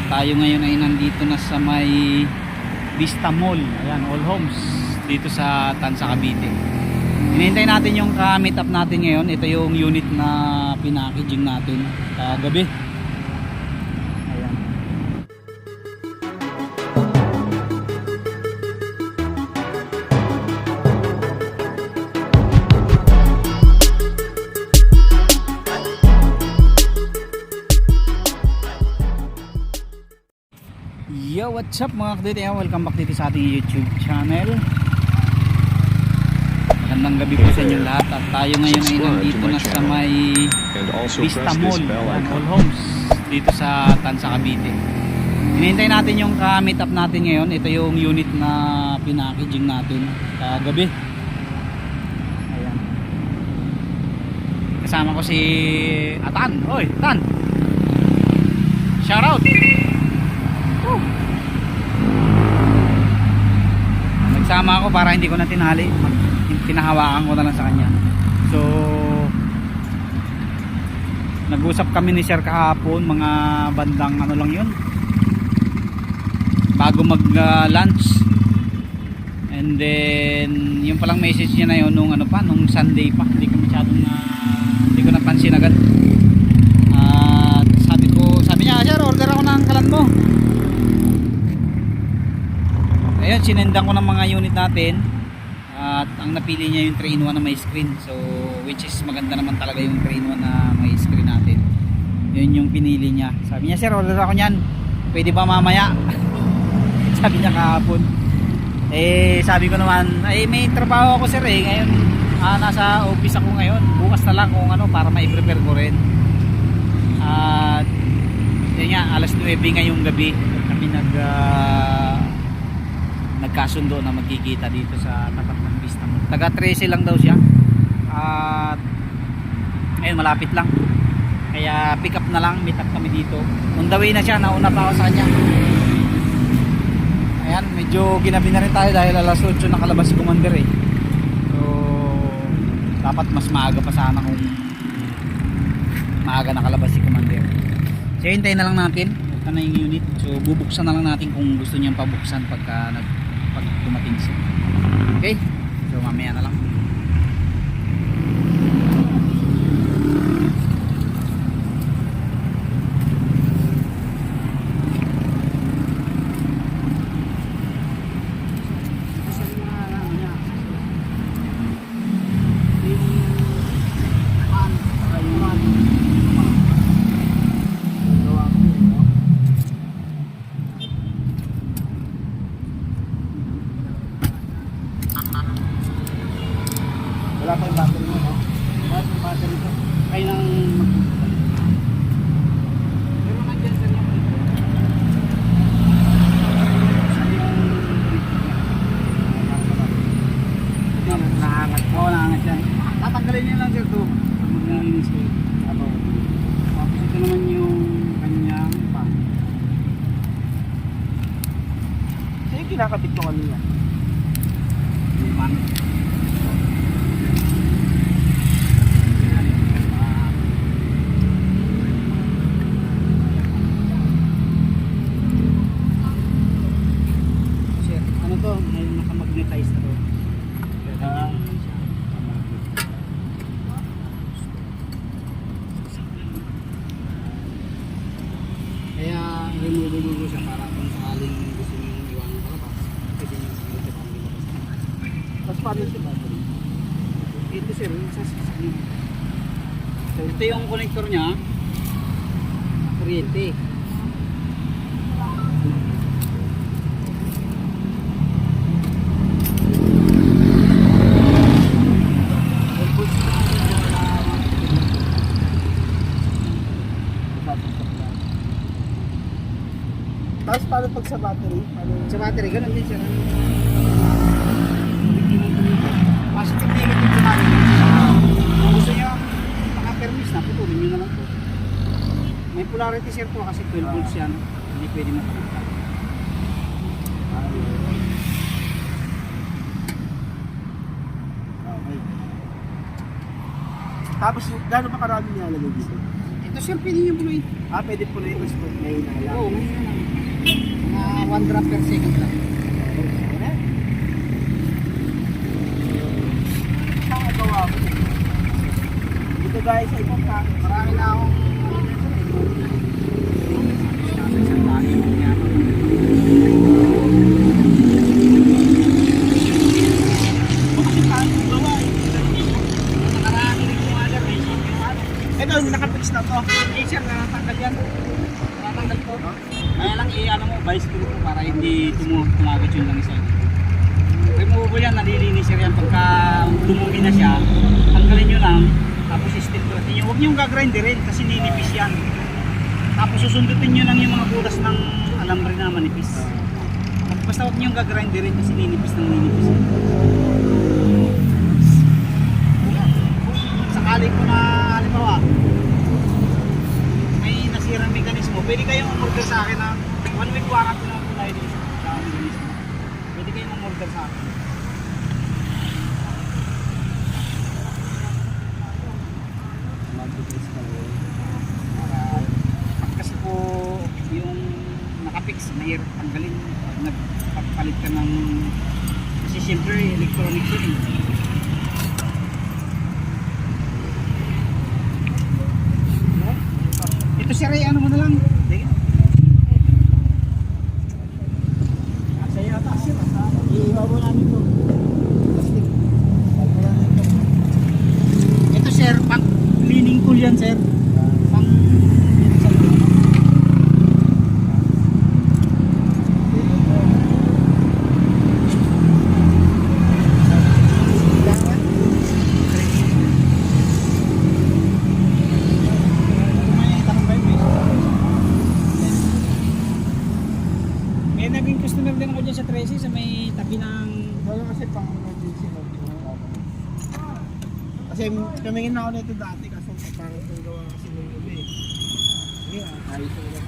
tayo ngayon ay nandito na sa may Vista Mall. Ayan, All Homes dito sa Tansa, Cavite. Hinihintay natin yung ka-meet up natin ngayon. Ito yung unit na pinackaging natin gabi. Ayan. Yo, what's up mga kadete? Welcome back dito sa ating YouTube channel. Magandang gabi po sa inyo lahat. At tayo ngayon ay nandito na sa may Vista Mall, All Homes dito sa Tansa, Cavite. Hinihintay natin yung ka-meet up natin ngayon. Ito yung unit na pinackaging natin gabi. Ayan. Kasama ko si Atan. Oy, Tan! Shout out! Nagsama ako para hindi ko na tinali, pinahawakan ko na lang sa kanya. So nag-usap kami ni Sir kahapon, mga bandang ano lang yun, bago mag lunch. And then yung palang message niya na yun nung ano pa, nung Sunday pa, hindi ko masyadong hindi ko napansin agad. At sabi niya, Sir, order ako ng kalan mo. Ayun, sinendan ko ng mga unit natin. At ang napili niya yung 3-in-1 na may screen. So which is maganda naman talaga yung 3-in-1 na may screen natin. Yun yung pinili niya. Sabi niya, Sir, order ako niyan, pwede ba mamaya? Sabi niya kahapon. Sabi ko naman, may trabaho ako, Sir, ngayon nasa office ako ngayon. Bukas na lang kung ano, para mai-prepare ko rin. At yun nga, alas 9 ngayong gabi kami nagkasundo na magkikita dito sa tapat ng Vista Mall. Taga 13 lang daw siya. At ayun, malapit lang. Kaya pick up na lang, meet up kami dito. On the way na siya, nauna pa ako sa kanya. Ayan, medyo ginabi na rin tayo dahil alas 8 nakalabas si Commander So dapat mas maaga pa sana kung maaga nakalabas si Commander. So hintayin na lang natin. Ito na yung unit. So bubuksan na lang natin kung gusto niyang pabuksan pag dumating siya. Okay? So mamaya na lang. Wala pa yung battery mo, no? Wala yung battery ko. Kayo nang magpupunta. Pero nandiyan sa niya. Naangat. Oo, naangat yan. Tatanggalin niya lang, Sir, ito. Pag maglilinis ko. Tapos ito naman yung kanyang pan. Sa'yo kinakabit ko kanina. Yung pan. Ngayon naka-magnetize na to. Kaya remove ko siya para kung sakaling gusto nyo iwanan palabas, pwede nyo siguro siya pang lumabas. Tapos paano siya battery? Ito, Sir, yung sa screen. So ito yung connector nya, kuryente. Tapos paano pag sa battery? Sa battery, ganun din siya. Positive negative sa battery. Kung gusto nyo naka-permis na, putulin nyo na lang po. May polarity, Sir, po kasi 12 volts yan. Hindi pwede mapalit. Okay. Tapos, gano'n pa karami nilalagay dito? Ito, Sir, pwede nyo puloy. Pwede po na yung may inala. Oo, may inala. 1 drop per second lang. Saan ang gawa ko? Dito guys, sa ibang pa. Marami na akong isang lagi mo niya. Bakit saan ang gawa eh? Nakarami rin yung other way. Ito, nakapix na to. Hindi sir, natanggal yan. Natanggal ko. Kaya lang i-ano mo, bicycle ko para hindi tumagat yun lang isa. Removable yan, nalilinis sir yan. Pagka dumumi na siya, tanggalin nyo lang. Tapos steel brass niyo. Huwag nyo gagrinderin kasi ninipis yan. Tapos susundutin nyo lang yung mga butas ng alambre na manipis. Basta huwag nyo gagrinderin kasi ninipis ng ninipis. Sakali ko na halimbawa may nasirang mekanismo, pwede kayong umorder sa akin na 1 week warranty na po tayo dito sa mekanismo. Pwede kayong umorder sa akin. Pag kasi po yung nakapix, mahirap tanggalin pag nagpapalit ka ng kasi siyempre electronics yun eh. Ito si Ray, ano mo na lang? Sa'yo na taas yun. Iibaw mo namin ito. Plastic. Iibaw mo namin ito. Ito sir, pang cleaning tool yan sir. Pang may naging customer din ako dyan sa Tracy sa may tabi ng Wala kasi pang emergency mode. Kasi tumingin na ako nito dati kasi parang itong gawa kasi nung gabi. Sige, ayos ko na.